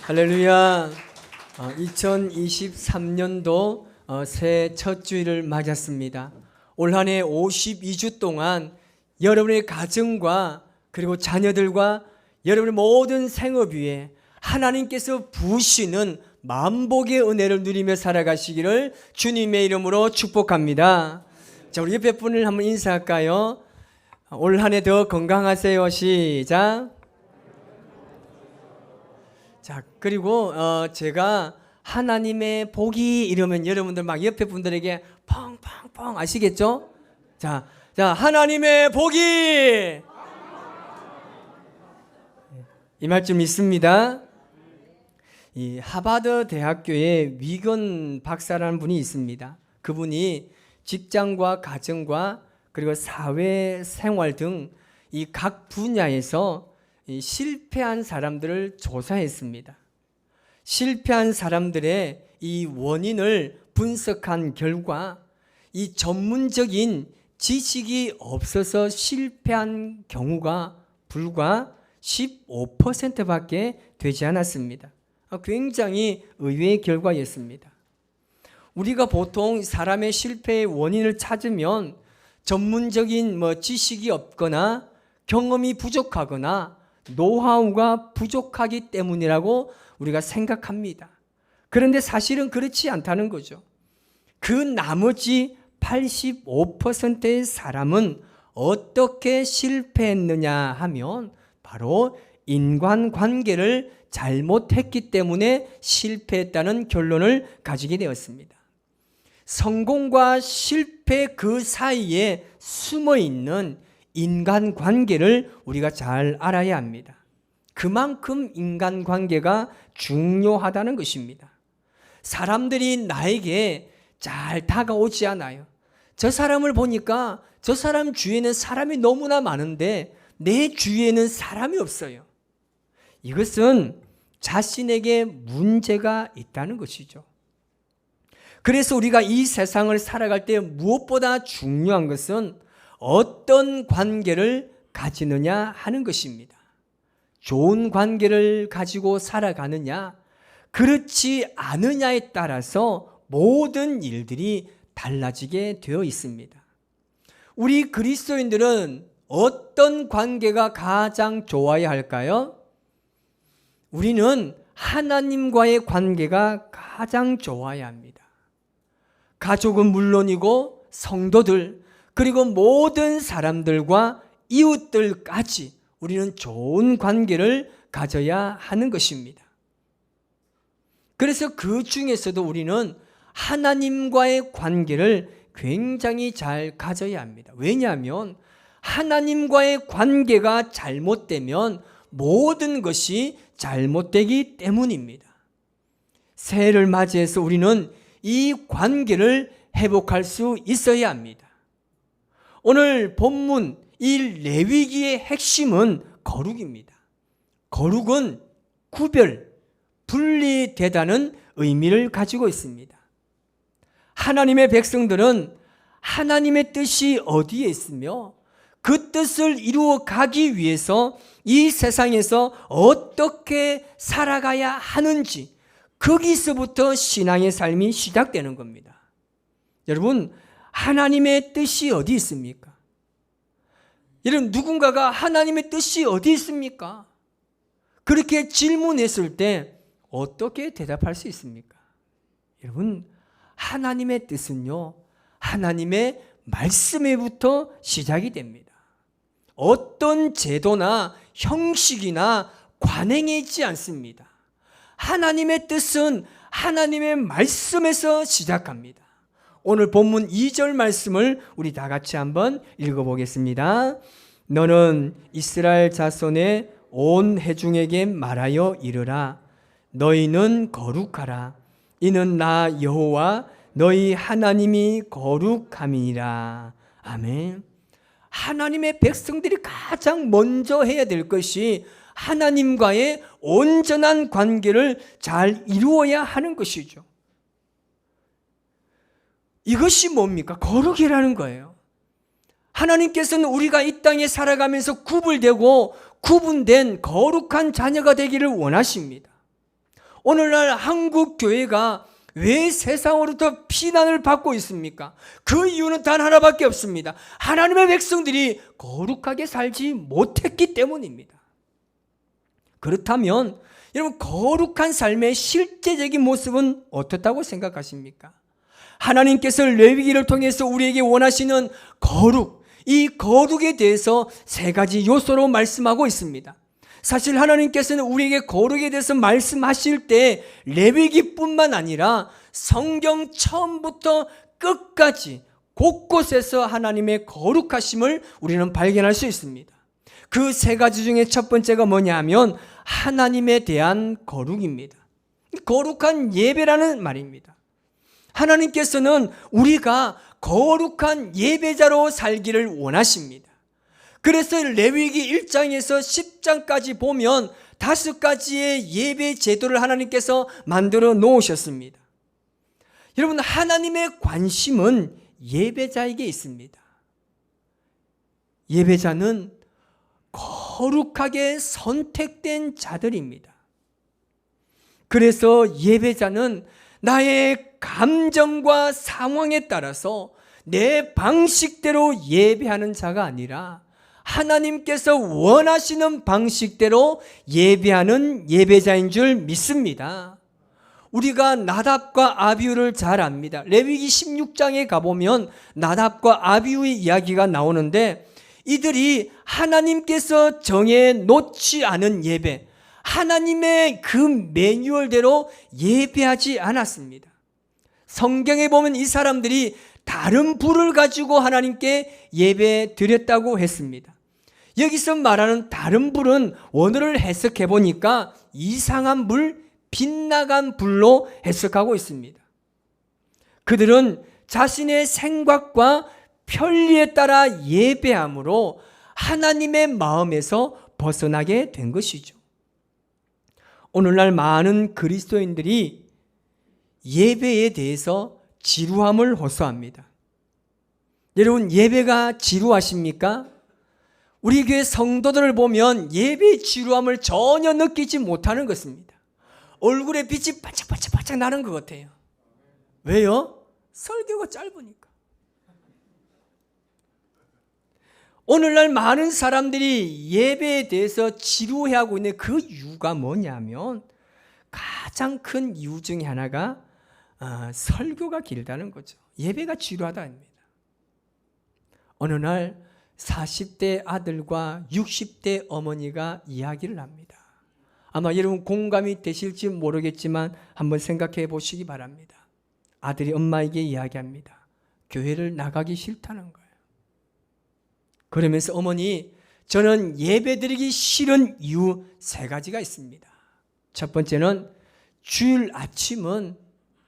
할렐루야. 2023년도 새해 첫 주일을 맞았습니다. 올 한 해 52주 동안 여러분의 가정과 그리고 자녀들과 여러분의 모든 생업 위에 하나님께서 부으시는 만복의 은혜를 누리며 살아가시기를 주님의 이름으로 축복합니다. 자, 우리 옆에 분을 한번 인사할까요? 올 한 해 더 건강하세요. 시작. 자, 그리고 제가 하나님의 복이 이러면 여러분들 막 옆에 분들에게 펑펑펑 아시겠죠? 자, 하나님의 복이 이 말 좀 있습니다. 이 하버드 대학교에 위건 박사라는 분이 있습니다. 그분이 직장과 가정과 그리고 사회 생활 등 이 각 분야에서 실패한 사람들을 조사했습니다. 실패한 사람들의 이 원인을 분석한 결과 이 전문적인 지식이 없어서 실패한 경우가 불과 15%밖에 되지 않았습니다. 굉장히 의외의 결과였습니다. 우리가 보통 사람의 실패의 원인을 찾으면 전문적인 지식이 없거나 경험이 부족하거나 노하우가 부족하기 때문이라고 우리가 생각합니다. 그런데 사실은 그렇지 않다는 거죠. 그 나머지 85%의 사람은 어떻게 실패했느냐 하면 바로 인간관계를 잘못했기 때문에 실패했다는 결론을 가지게 되었습니다. 성공과 실패 그 사이에 숨어있는 인간관계를 우리가 잘 알아야 합니다. 그만큼 인간관계가 중요하다는 것입니다. 사람들이 나에게 잘 다가오지 않아요. 저 사람을 보니까 저 사람 주위에는 사람이 너무나 많은데 내 주위에는 사람이 없어요. 이것은 자신에게 문제가 있다는 것이죠. 그래서 우리가 이 세상을 살아갈 때 무엇보다 중요한 것은 어떤 관계를 가지느냐 하는 것입니다. 좋은 관계를 가지고 살아가느냐, 그렇지 않으냐에 따라서 모든 일들이 달라지게 되어 있습니다. 우리 그리스도인들은 어떤 관계가 가장 좋아야 할까요? 우리는 하나님과의 관계가 가장 좋아야 합니다. 가족은 물론이고 성도들 그리고 모든 사람들과 이웃들까지 우리는 좋은 관계를 가져야 하는 것입니다. 그래서 그 중에서도 우리는 하나님과의 관계를 굉장히 잘 가져야 합니다. 왜냐하면 하나님과의 관계가 잘못되면 모든 것이 잘못되기 때문입니다. 새해를 맞이해서 우리는 이 관계를 회복할 수 있어야 합니다. 오늘 본문 이 레위기의 핵심은 거룩입니다. 거룩은 구별, 분리되다는 의미를 가지고 있습니다. 하나님의 백성들은 하나님의 뜻이 어디에 있으며 그 뜻을 이루어 가기 위해서 이 세상에서 어떻게 살아가야 하는지 거기서부터 신앙의 삶이 시작되는 겁니다. 여러분, 하나님의 뜻이 어디 있습니까? 여러분, 누군가가 하나님의 뜻이 어디 있습니까? 그렇게 질문했을 때 어떻게 대답할 수 있습니까? 여러분, 하나님의 뜻은요, 하나님의 말씀에부터 시작이 됩니다. 어떤 제도나 형식이나 관행에 있지 않습니다. 하나님의 뜻은 하나님의 말씀에서 시작합니다. 오늘 본문 2절 말씀을 우리 다 같이 한번 읽어보겠습니다. 너는 이스라엘 자손의 온 회중에게 말하여 이르라. 너희는 거룩하라. 이는 나 여호와 너희 하나님이 거룩함이니라. 아멘. 하나님의 백성들이 가장 먼저 해야 될 것이 하나님과의 온전한 관계를 잘 이루어야 하는 것이죠. 이것이 뭡니까? 거룩이라는 거예요. 하나님께서는 우리가 이 땅에 살아가면서 구분된 거룩한 자녀가 되기를 원하십니다. 오늘날 한국 교회가 왜 세상으로부터 피난을 받고 있습니까? 그 이유는 단 하나밖에 없습니다. 하나님의 백성들이 거룩하게 살지 못했기 때문입니다. 그렇다면 여러분, 거룩한 삶의 실제적인 모습은 어떻다고 생각하십니까? 하나님께서 레위기를 통해서 우리에게 원하시는 거룩, 이 거룩에 대해서 세 가지 요소로 말씀하고 있습니다. 사실 하나님께서는 우리에게 거룩에 대해서 말씀하실 때 레위기뿐만 아니라 성경 처음부터 끝까지 곳곳에서 하나님의 거룩하심을 우리는 발견할 수 있습니다. 그 세 가지 중에 첫 번째가 뭐냐면 하나님에 대한 거룩입니다. 거룩한 예배라는 말입니다. 하나님께서는 우리가 거룩한 예배자로 살기를 원하십니다. 그래서 레위기 1장에서 10장까지 보면 5가지의 예배 제도를 하나님께서 만들어 놓으셨습니다. 여러분, 하나님의 관심은 예배자에게 있습니다. 예배자는 거룩하게 선택된 자들입니다. 그래서 예배자는 나의 감정과 상황에 따라서 내 방식대로 예배하는 자가 아니라 하나님께서 원하시는 방식대로 예배하는 예배자인 줄 믿습니다. 우리가 나답과 아비후를 잘 압니다. 레위기 16장에 가보면 나답과 아비후의 이야기가 나오는데 이들이 하나님께서 정해 놓지 않은 예배, 하나님의 그 매뉴얼대로 예배하지 않았습니다. 성경에 보면 이 사람들이 다른 불을 가지고 하나님께 예배 드렸다고 했습니다. 여기서 말하는 다른 불은 원어를 해석해 보니까 이상한 불, 빗나간 불로 해석하고 있습니다. 그들은 자신의 생각과 편리에 따라 예배함으로 하나님의 마음에서 벗어나게 된 것이죠. 오늘날 많은 그리스도인들이 예배에 대해서 지루함을 호소합니다. 여러분, 예배가 지루하십니까? 우리 교회 성도들을 보면 예배의 지루함을 전혀 느끼지 못하는 것입니다. 얼굴에 빛이 반짝반짝 나는 것 같아요. 왜요? 설교가 짧으니까. 오늘날 많은 사람들이 예배에 대해서 지루해하고 있는 그 이유가 뭐냐면 가장 큰 이유 중에 하나가 설교가 길다는 거죠. 예배가 지루하다입니다. 어느 날 40대 아들과 60대 어머니가 이야기를 합니다. 아마 여러분 공감이 되실지 모르겠지만 한번 생각해 보시기 바랍니다. 아들이 엄마에게 이야기합니다. 교회를 나가기 싫다는 거예요. 그러면서 어머니, 저는 예배드리기 싫은 이유 3가지가 있습니다. 첫 번째는 주일 아침은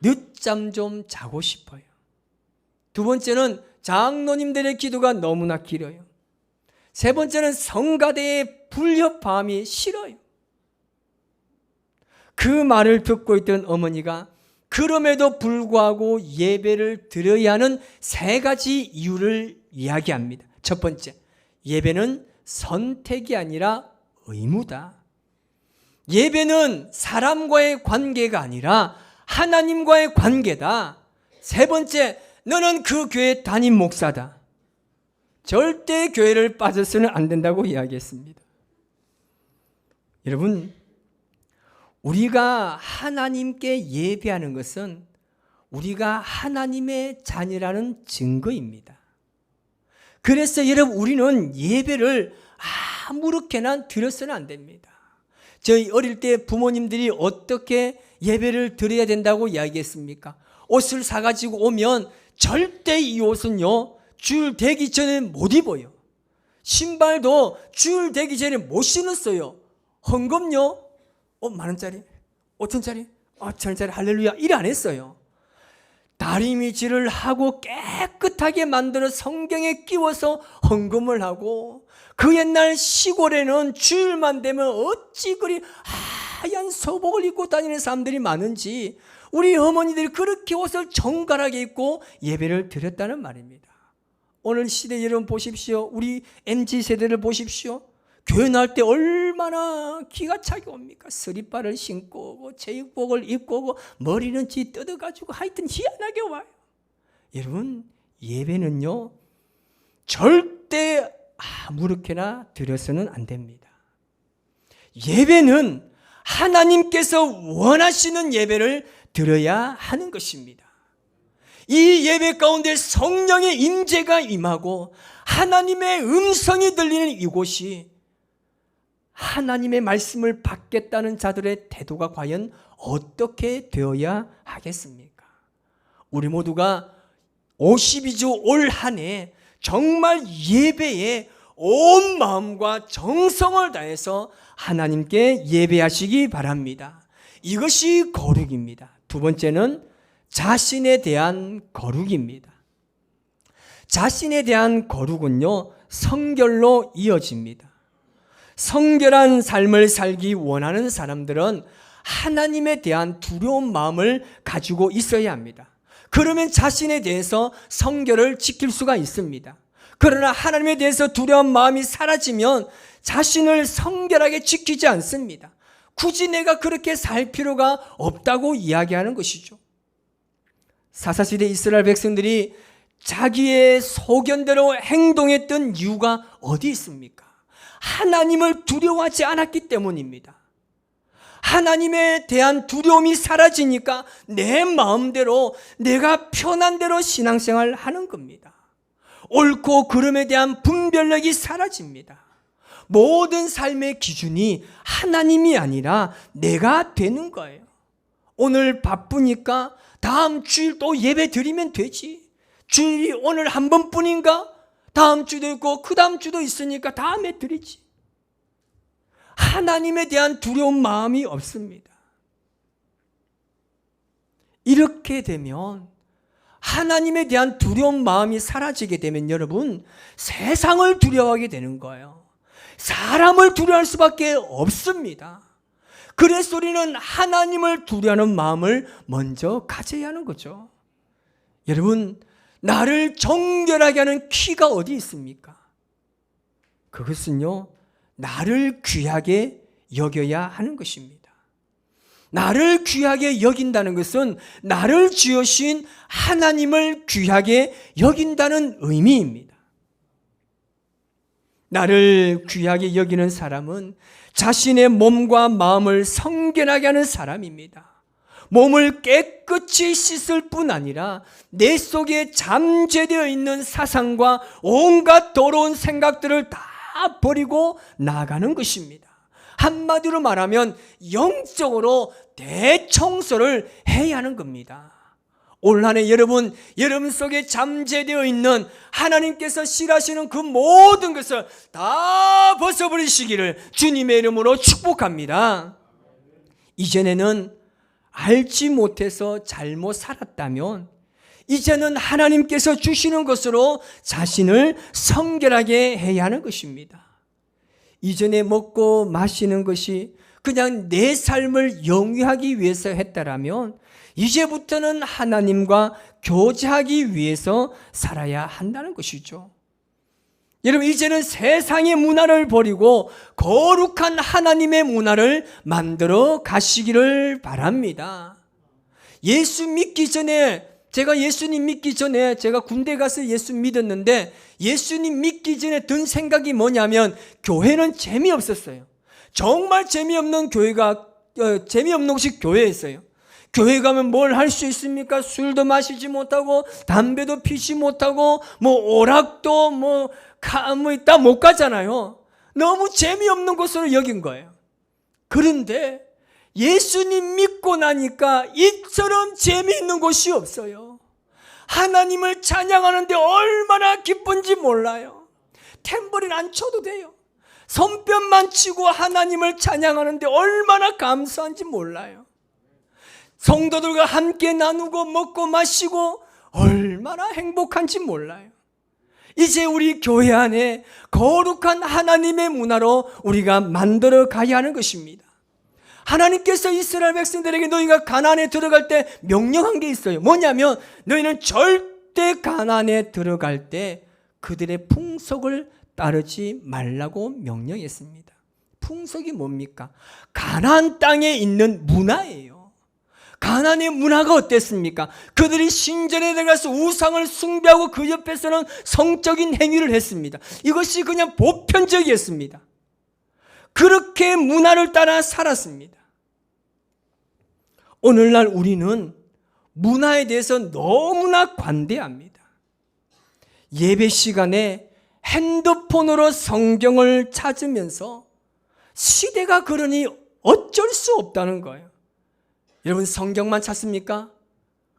늦잠 좀 자고 싶어요. 두 번째는 장로님들의 기도가 너무나 길어요. 세 번째는 성가대의 불협화음이 싫어요. 그 말을 듣고 있던 어머니가 그럼에도 불구하고 예배를 드려야 하는 3가지 이유를 이야기합니다. 첫 번째, 예배는 선택이 아니라 의무다. 예배는 사람과의 관계가 아니라 하나님과의 관계다. 세 번째, 너는 그 교회 담임 목사다. 절대 교회를 빠져서는 안 된다고 이야기했습니다. 여러분, 우리가 하나님께 예배하는 것은 우리가 하나님의 자녀라는 증거입니다. 그래서 여러분, 우리는 예배를 아무렇게나 드려서는 안 됩니다. 저희 어릴 때 부모님들이 어떻게 예배를 드려야 된다고 이야기했습니까? 옷을 사가지고 오면 절대 이 옷은요, 줄 되기 전에 못 입어요. 신발도 줄 되기 전에 못 신었어요. 헌금요, 10,000원짜리, 5,000원짜리, 1,000원짜리 할렐루야, 이래 안 했어요. 다리미질을 하고 깨끗하게 만들어 성경에 끼워서 헌금을 하고, 그 옛날 시골에는 주일만 되면 어찌 그리 하얀 소복을 입고 다니는 사람들이 많은지 우리 어머니들이 그렇게 옷을 정갈하게 입고 예배를 드렸다는 말입니다. 오늘 시대 여러분 보십시오. 우리 MZ세대를 보십시오. 교회 나올 때 얼마나 기가 차게 옵니까? 서리발을 신고 오고 제육복을 입고 오고 머리는 지 뜯어가지고 하여튼 희한하게 와요. 여러분, 예배는요 절대 아무렇게나 드려서는 안 됩니다. 예배는 하나님께서 원하시는 예배를 드려야 하는 것입니다. 이 예배 가운데 성령의 임재가 임하고 하나님의 음성이 들리는 이곳이 하나님의 말씀을 받겠다는 자들의 태도가 과연 어떻게 되어야 하겠습니까? 우리 모두가 52주 올 한 해 정말 예배에 온 마음과 정성을 다해서 하나님께 예배하시기 바랍니다. 이것이 거룩입니다. 두 번째는 자신에 대한 거룩입니다. 자신에 대한 거룩은요, 성결로 이어집니다. 성결한 삶을 살기 원하는 사람들은 하나님에 대한 두려운 마음을 가지고 있어야 합니다. 그러면 자신에 대해서 성결을 지킬 수가 있습니다. 그러나 하나님에 대해서 두려운 마음이 사라지면 자신을 성결하게 지키지 않습니다. 굳이 내가 그렇게 살 필요가 없다고 이야기하는 것이죠. 사사시대 이스라엘 백성들이 자기의 소견대로 행동했던 이유가 어디 있습니까? 하나님을 두려워하지 않았기 때문입니다. 하나님에 대한 두려움이 사라지니까 내 마음대로 내가 편한 대로 신앙생활을 하는 겁니다. 옳고 그름에 대한 분별력이 사라집니다. 모든 삶의 기준이 하나님이 아니라 내가 되는 거예요. 오늘 바쁘니까 다음 주일 또 예배 드리면 되지. 주일이 오늘 한 번뿐인가? 다음 주도 있고 그 다음 주도 있으니까 다음에 드리지. 하나님에 대한 두려운 마음이 없습니다. 이렇게 되면 하나님에 대한 두려운 마음이 사라지게 되면 여러분 세상을 두려워하게 되는 거예요. 사람을 두려워할 수밖에 없습니다. 그래서 우리는 하나님을 두려워하는 마음을 먼저 가져야 하는 거죠. 여러분, 나를 정결하게 하는 키가 어디 있습니까? 그것은요, 나를 귀하게 여겨야 하는 것입니다. 나를 귀하게 여긴다는 것은 나를 지으신 하나님을 귀하게 여긴다는 의미입니다. 나를 귀하게 여기는 사람은 자신의 몸과 마음을 성결하게 하는 사람입니다. 몸을 깨끗이 씻을 뿐 아니라 내 속에 잠재되어 있는 사상과 온갖 더러운 생각들을 다 버리고 나가는 것입니다. 한마디로 말하면 영적으로 대청소를 해야 하는 겁니다. 올 한 해 여러분 속에 잠재되어 있는 하나님께서 싫어하시는 그 모든 것을 다 벗어버리시기를 주님의 이름으로 축복합니다. 이전에는 알지 못해서 잘못 살았다면 이제는 하나님께서 주시는 것으로 자신을 성결하게 해야 하는 것입니다. 이전에 먹고 마시는 것이 그냥 내 삶을 영위하기 위해서 했다라면 이제부터는 하나님과 교제하기 위해서 살아야 한다는 것이죠. 여러분, 이제는 세상의 문화를 버리고 거룩한 하나님의 문화를 만들어 가시기를 바랍니다. 예수 믿기 전에 예수님 믿기 전에 제가 군대 가서 예수 믿었는데 예수님 믿기 전에 든 생각이 뭐냐면 교회는 재미없었어요. 정말 재미없는 곳이 교회였어요. 교회 가면 뭘 할 수 있습니까? 술도 마시지 못하고 담배도 피지 못하고 오락도 다 못 가잖아요. 너무 재미없는 곳으로 여긴 거예요. 그런데 예수님 믿고 나니까 이처럼 재미있는 곳이 없어요. 하나님을 찬양하는데 얼마나 기쁜지 몰라요. 탬버린 안 쳐도 돼요. 손뼉만 치고 하나님을 찬양하는데 얼마나 감사한지 몰라요. 성도들과 함께 나누고 먹고 마시고 얼마나 행복한지 몰라요. 이제 우리 교회 안에 거룩한 하나님의 문화로 우리가 만들어 가야 하는 것입니다. 하나님께서 이스라엘 백성들에게 너희가 가나안에 들어갈 때 명령한 게 있어요. 뭐냐면 너희는 절대 가나안에 들어갈 때 그들의 풍속을 따르지 말라고 명령했습니다. 풍속이 뭡니까? 가나안 땅에 있는 문화예요. 가나안의 문화가 어땠습니까? 그들이 신전에 들어가서 우상을 숭배하고 그 옆에서는 성적인 행위를 했습니다. 이것이 그냥 보편적이었습니다. 그렇게 문화를 따라 살았습니다. 오늘날 우리는 문화에 대해서 너무나 관대합니다. 예배 시간에 핸드폰으로 성경을 찾으면서 시대가 그러니 어쩔 수 없다는 거예요. 여러분 성경만 찾습니까?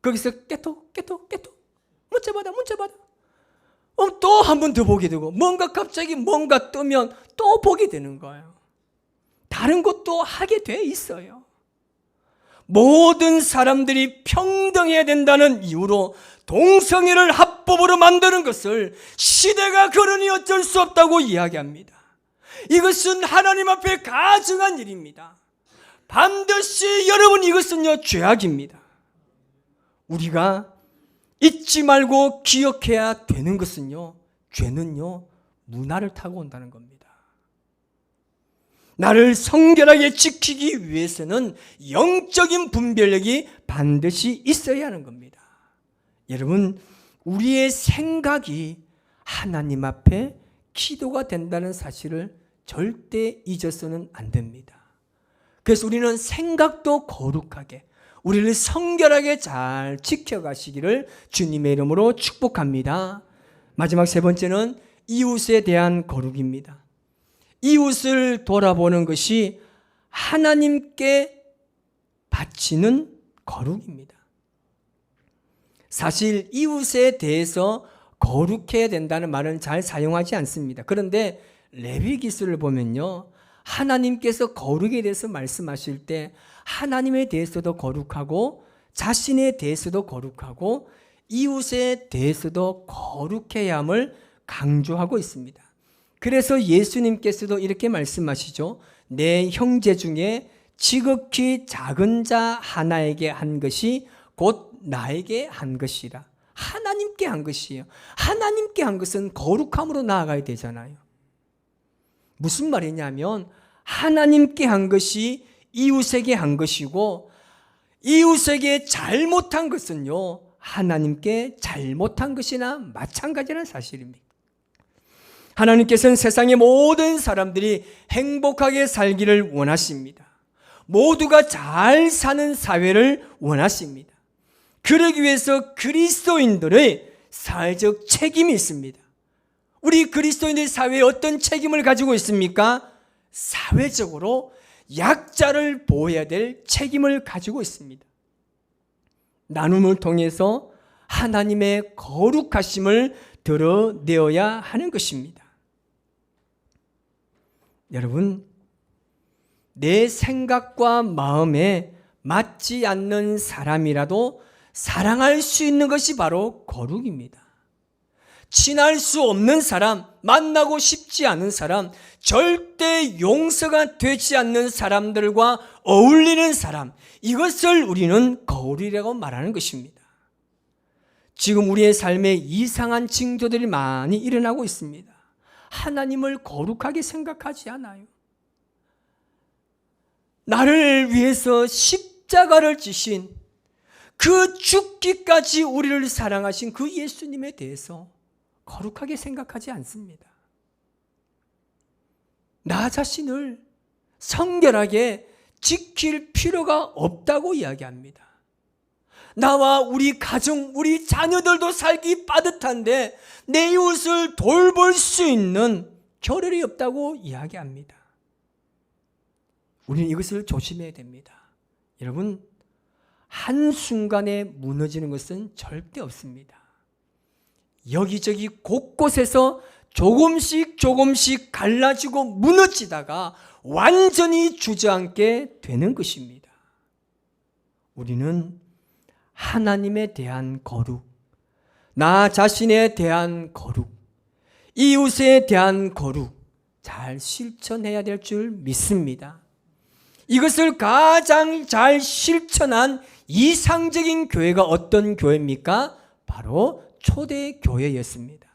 거기서 깨톡 문자 받아 또 한 번 더 보게 되고 갑자기 뭔가 뜨면 또 보게 되는 거예요. 다른 것도 하게 돼 있어요. 모든 사람들이 평등해야 된다는 이유로 동성애를 합법으로 만드는 것을 시대가 그러니 어쩔 수 없다고 이야기합니다. 이것은 하나님 앞에 가증한 일입니다. 반드시 여러분 이것은요 죄악입니다. 우리가 잊지 말고 기억해야 되는 것은요, 죄는요 문화를 타고 온다는 겁니다. 나를 성결하게 지키기 위해서는 영적인 분별력이 반드시 있어야 하는 겁니다. 여러분, 우리의 생각이 하나님 앞에 기도가 된다는 사실을 절대 잊어서는 안 됩니다. 그래서 우리는 생각도 거룩하게, 우리를 성결하게 잘 지켜가시기를 주님의 이름으로 축복합니다. 마지막 세 번째는 이웃에 대한 거룩입니다. 이웃을 돌아보는 것이 하나님께 바치는 거룩입니다. 사실 이웃에 대해서 거룩해야 된다는 말은 잘 사용하지 않습니다. 그런데 레위기서를 보면요, 하나님께서 거룩에 대해서 말씀하실 때 하나님에 대해서도 거룩하고 자신에 대해서도 거룩하고 이웃에 대해서도 거룩해야 함을 강조하고 있습니다. 그래서 예수님께서도 이렇게 말씀하시죠. 내 형제 중에 지극히 작은 자 하나에게 한 것이 곧 나에게 한 것이라. 하나님께 한 것이에요. 하나님께 한 것은 거룩함으로 나아가야 되잖아요. 무슨 말이냐면 하나님께 한 것이 이웃에게 한 것이고 이웃에게 잘못한 것은요 하나님께 잘못한 것이나 마찬가지라는 사실입니다. 하나님께서는 세상의 모든 사람들이 행복하게 살기를 원하십니다. 모두가 잘 사는 사회를 원하십니다. 그러기 위해서 그리스도인들의 사회적 책임이 있습니다. 우리 그리스도인들의 사회에 어떤 책임을 가지고 있습니까? 사회적으로 약자를 보호해야 될 책임을 가지고 있습니다. 나눔을 통해서 하나님의 거룩하심을 드러내어야 하는 것입니다. 여러분, 내 생각과 마음에 맞지 않는 사람이라도 사랑할 수 있는 것이 바로 거룩입니다. 친할 수 없는 사람, 만나고 싶지 않은 사람, 절대 용서가 되지 않는 사람들과 어울리는 사람, 이것을 우리는 거울이라고 말하는 것입니다. 지금 우리의 삶에 이상한 징조들이 많이 일어나고 있습니다. 하나님을 거룩하게 생각하지 않아요. 나를 위해서 십자가를 지신 그 죽기까지 우리를 사랑하신 그 예수님에 대해서 거룩하게 생각하지 않습니다. 나 자신을 성결하게 지킬 필요가 없다고 이야기합니다. 나와 우리 가정, 우리 자녀들도 살기 빠듯한데 내 이웃을 돌볼 수 있는 겨를이 없다고 이야기합니다. 우리는 이것을 조심해야 됩니다. 여러분, 한순간에 무너지는 것은 절대 없습니다. 여기저기 곳곳에서 조금씩 갈라지고 무너지다가 완전히 주저앉게 되는 것입니다. 우리는 하나님에 대한 거룩, 나 자신에 대한 거룩, 이웃에 대한 거룩 잘 실천해야 될 줄 믿습니다. 이것을 가장 잘 실천한 이상적인 교회가 어떤 교회입니까? 바로 초대교회였습니다.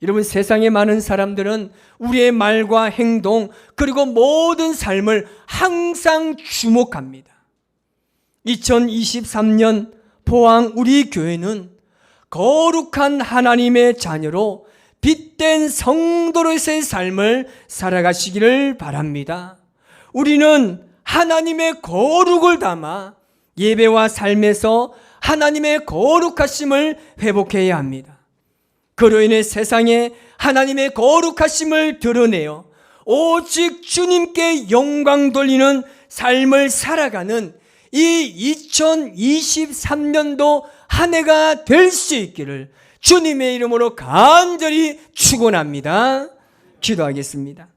여러분, 세상에 많은 사람들은 우리의 말과 행동 그리고 모든 삶을 항상 주목합니다. 2023년 포항 우리 교회는 거룩한 하나님의 자녀로 빛된 성도로서의 삶을 살아가시기를 바랍니다. 우리는 하나님의 거룩을 담아 예배와 삶에서 하나님의 거룩하심을 회복해야 합니다. 그로 인해 세상에 하나님의 거룩하심을 드러내어 오직 주님께 영광 돌리는 삶을 살아가는 이 2023년도 한 해가 될 수 있기를 주님의 이름으로 간절히 축원합니다. 기도하겠습니다.